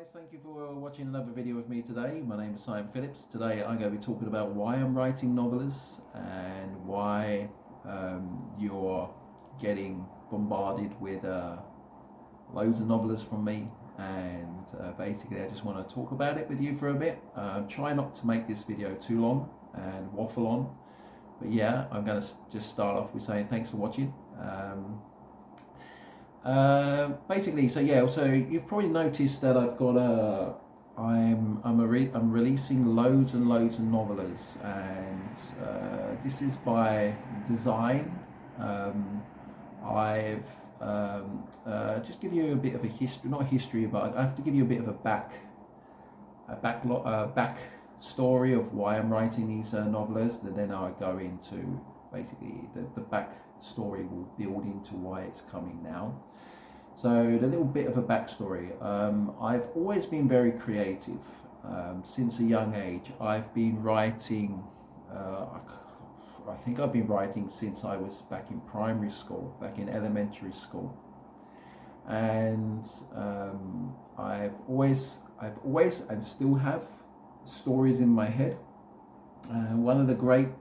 guys, thank you for watching another video of me today. My name is Phillips. Today I'm going to be talking about why I'm writing novellas and why you're getting bombarded with loads of novellas from me, and basically I just want to talk about it with you for a bit. Try not to make this video too long and waffle on, but yeah, I'm going to just start off with saying thanks for watching. Basically, so you've probably noticed that I've got I'm releasing loads and loads of novellas, and this is by design. I've just give you a bit of a history, not a history, but I have to give you a bit of a back story of why I'm writing these novellas. And then I go into basically the back story will build into why it's coming now. So the little bit of a backstory. I've always been very creative since a young age. I've been writing. I think I've been writing since I was back in primary school, back in elementary school, and I've always and still have stories in my head. And one of the great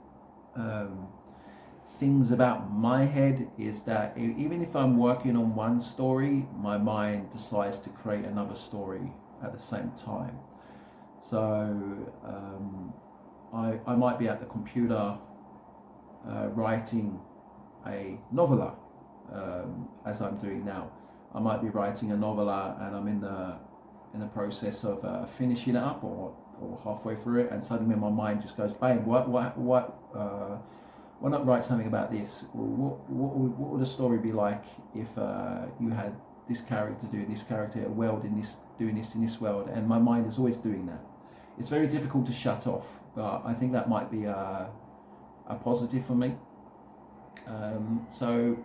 things about my head is that even if I'm working on one story, my mind decides to create another story at the same time. So I might be at the computer writing a novella, as I'm doing now. I might be writing a novella and I'm in the process of finishing it up or halfway through it, and suddenly my mind just goes bang, why not write something about this? What would a story be like if you had this character doing this character, a world in this, doing this in this world? And my mind is always doing that. It's very difficult to shut off, but I think that might be a positive for me. So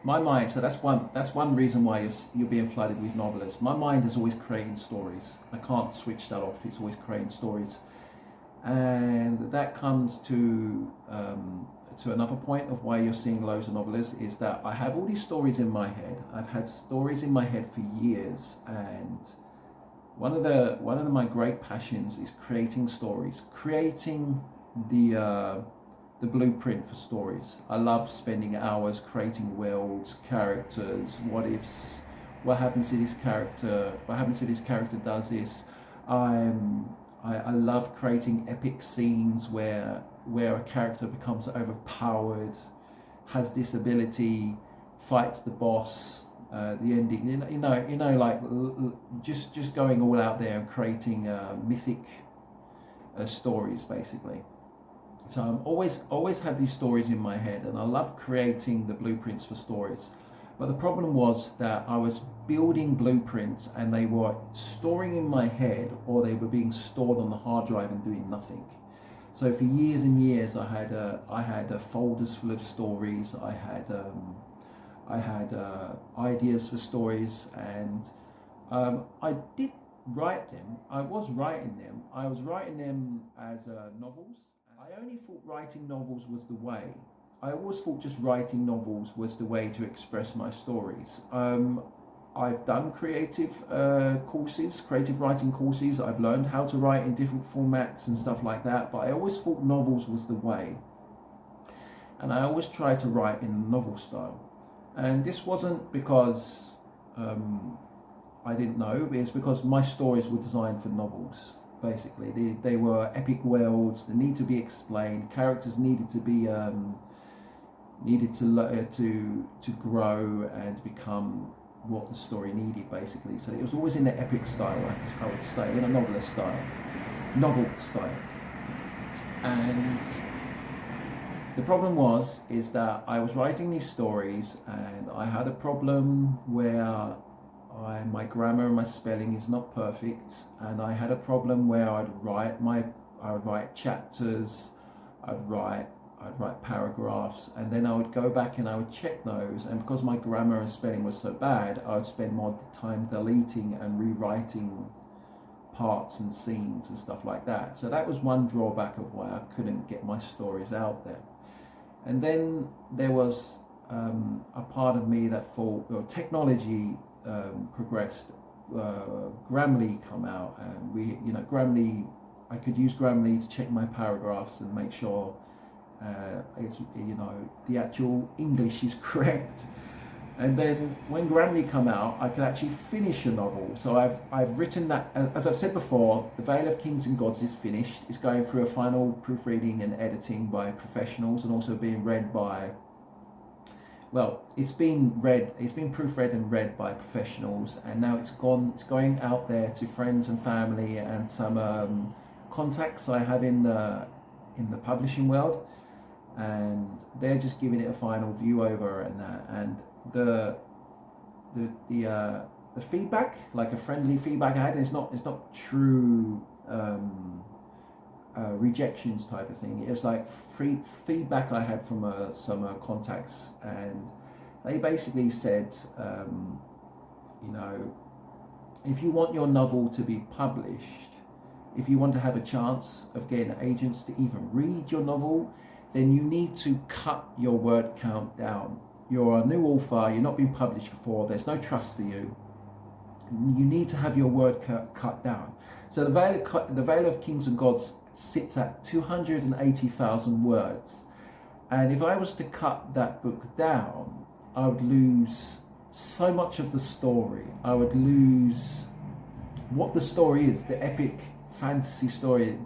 my mind, so that's one reason why you're being flooded with novellas. My mind is always creating stories. I can't switch that off. It's always creating stories. And that comes to another point of why you're seeing loads of novellas, is that I have all these stories in my head. I've had stories in my head for years, and one of my great passions is creating stories, creating the blueprint for stories. I love spending hours creating worlds, characters, what ifs, what happens to this character, what happens to this character does this. I love creating epic scenes where a character becomes overpowered, has this ability, fights the boss, the ending. Like just going all out there and creating mythic stories, basically. So I'm always have these stories in my head, and I love creating the blueprints for stories. But the problem was that I was building blueprints and they were storing in my head, or they were being stored on the hard drive and doing nothing. So for years and years, I had folders full of stories. I had ideas for stories, and I did write them. I was writing them as novels. I only thought writing novels was the way. I always thought just writing novels was the way to express my stories. I've done creative writing courses. I've learned how to write in different formats and stuff like that, but I always thought novels was the way. And I always tried to write in novel style. And this wasn't because I didn't know, it's because my stories were designed for novels. Basically, they were epic worlds. They need to be explained. Characters needed to be needed to grow and become what the story needed, basically. So it was always in the epic style, I would say, in a novel style. And the problem is that I was writing these stories, and I had a problem where my grammar and my spelling is not perfect, and I had a problem where I would write chapters, I'd write paragraphs, and then I would go back and I would check those, and because my grammar and spelling was so bad, I would spend more time deleting and rewriting parts and scenes and stuff like that. So that was one drawback of why I couldn't get my stories out there. And then there was a part of me that thought, well, technology progressed Grammarly come out, and Grammarly, I could use Grammarly to check my paragraphs and make sure it's the actual English is correct. And then when Grammarly come out, I can actually finish a novel. So I've written that, as I've said before, The Veil of Kings and Gods is finished. It's going through a final proofreading and editing by professionals, and also being read by, it's been proofread and read by professionals, and now it's going out there to friends and family and some contacts I have in the publishing world, and they're just giving it a final view over and that. And the feedback, like a friendly feedback I had, it's not true rejections type of thing. It was like free feedback I had from some contacts, and they basically said, if you want your novel to be published, if you want to have a chance of getting agents to even read your novel, then you need to cut your word count down. You're a new author, you're not been published before, there's no trust for you. You need to have your word cut down. So the Veil of Kings and Gods sits at 280,000 words. And if I was to cut that book down, I would lose so much of the story. I would lose what the story is, the epic fantasy story,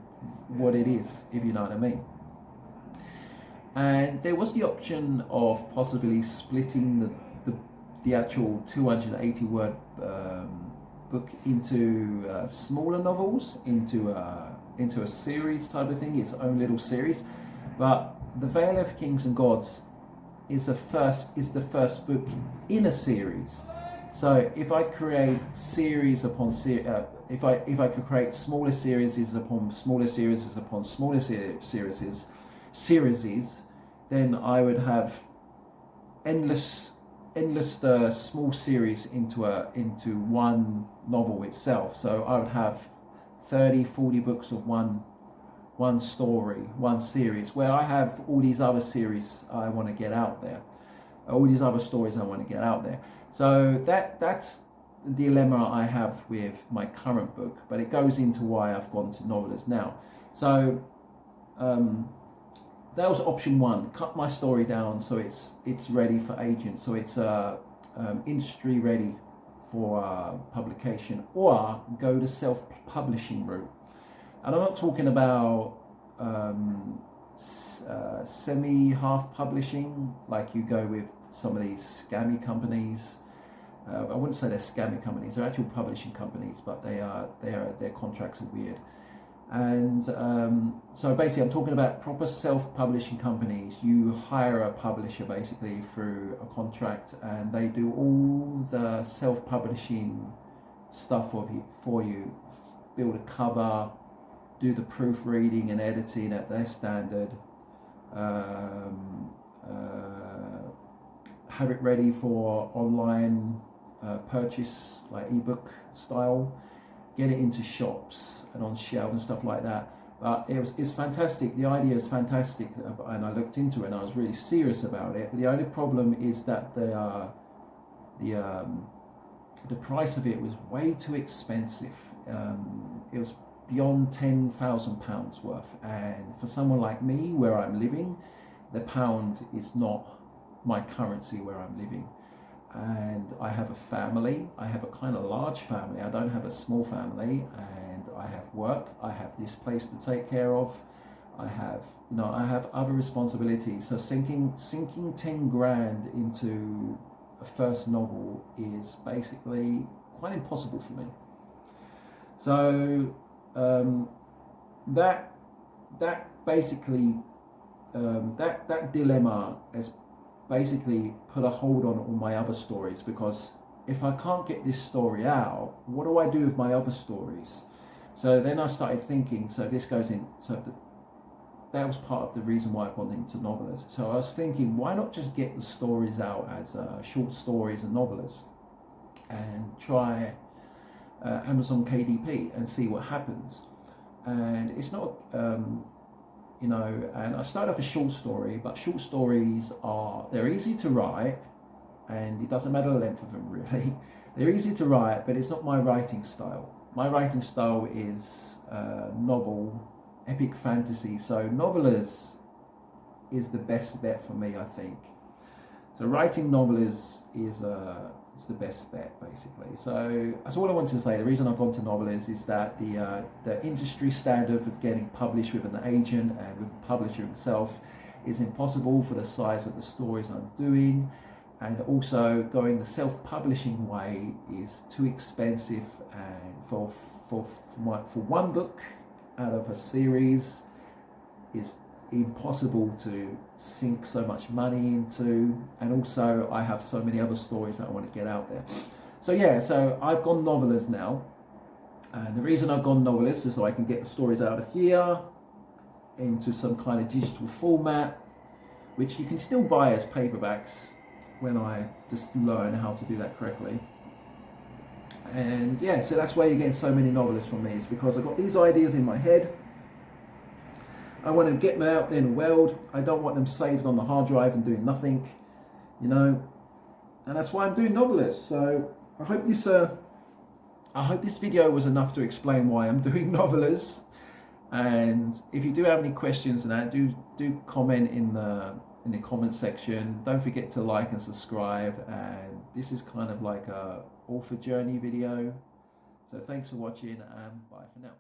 what it is, if you know what I mean. And there was the option of possibly splitting the actual 280 word book into smaller novels, into a series type of thing, its own little series. But The Veil of Kings and Gods is the first book in a series. So if I create series upon series, if I could create smaller series upon smaller series upon smaller series, then I would have endless small series into one novel itself. So I would have 30-40 books of one story, one series, where I have all these other series I want to get out there, all these other stories I want to get out there. So that's the dilemma I have with my current book, but it goes into why I've gone to Novellas now. So that was option one: cut my story down so it's ready for agents, so it's industry ready for publication, or go the self-publishing route. And I'm not talking about semi-half publishing, like you go with some of these scammy companies. I wouldn't say they're scammy companies; they're actual publishing companies, but their contracts are weird. And so basically, I'm talking about proper self-publishing companies. You hire a publisher basically through a contract, and they do all the self-publishing stuff for you. Build a cover, do the proofreading and editing at their standard, have it ready for online purchase, like ebook style, get it into shops and on shelves and stuff like that. But it's fantastic. The idea is fantastic, and I looked into it and I was really serious about it. But the only problem is that the price of it was way too expensive. It was beyond £10,000 worth, and for someone like me, where I'm living, the pound is not my currency where I'm living. And I have a family. I have a kind of large family. I don't have a small family, and I have work. I have this place to take care of. I have other responsibilities. So sinking 10 grand into a first novel is basically quite impossible for me. So that basically that dilemma has basically put a hold on all my other stories, because if I can't get this story out, what do I do with my other stories? So then I started thinking, so this goes in, that was part of the reason why I've gone into Novellas. So I was thinking, why not just get the stories out as short stories and novellas, and try Amazon KDP and see what happens. And it's not and I started off a short story, but short stories they're easy to write, and it doesn't matter the length of them really. They're easy to write, but it's not my writing style. My writing style is novel, epic fantasy. So novellas is the best bet for me, I think. So writing novellas is it's the best bet, basically. So that's all I wanted to say. The reason I've gone to Novellas is that the industry standard of getting published with an agent and with the publisher himself is impossible for the size of the stories I'm doing, and also going the self-publishing way is too expensive, and for one book out of a series is impossible to sink so much money into, and also I have so many other stories that I want to get out there. So yeah, so I've gone Novellas now, and the reason I've gone Novellas is so I can get the stories out of here into some kind of digital format, which you can still buy as paperbacks when I just learn how to do that correctly. And yeah, so that's why you're getting so many Novellas from me, is because I've got these ideas in my head. I want to get them out there in the world. I don't want them saved on the hard drive and doing nothing, you know. And that's why I'm doing Novellas. So I hope this video was enough to explain why I'm doing Novellas. And if you do have any questions, and that, do comment in the comment section. Don't forget to like and subscribe. And this is kind of like a author journey video. So thanks for watching, and bye for now.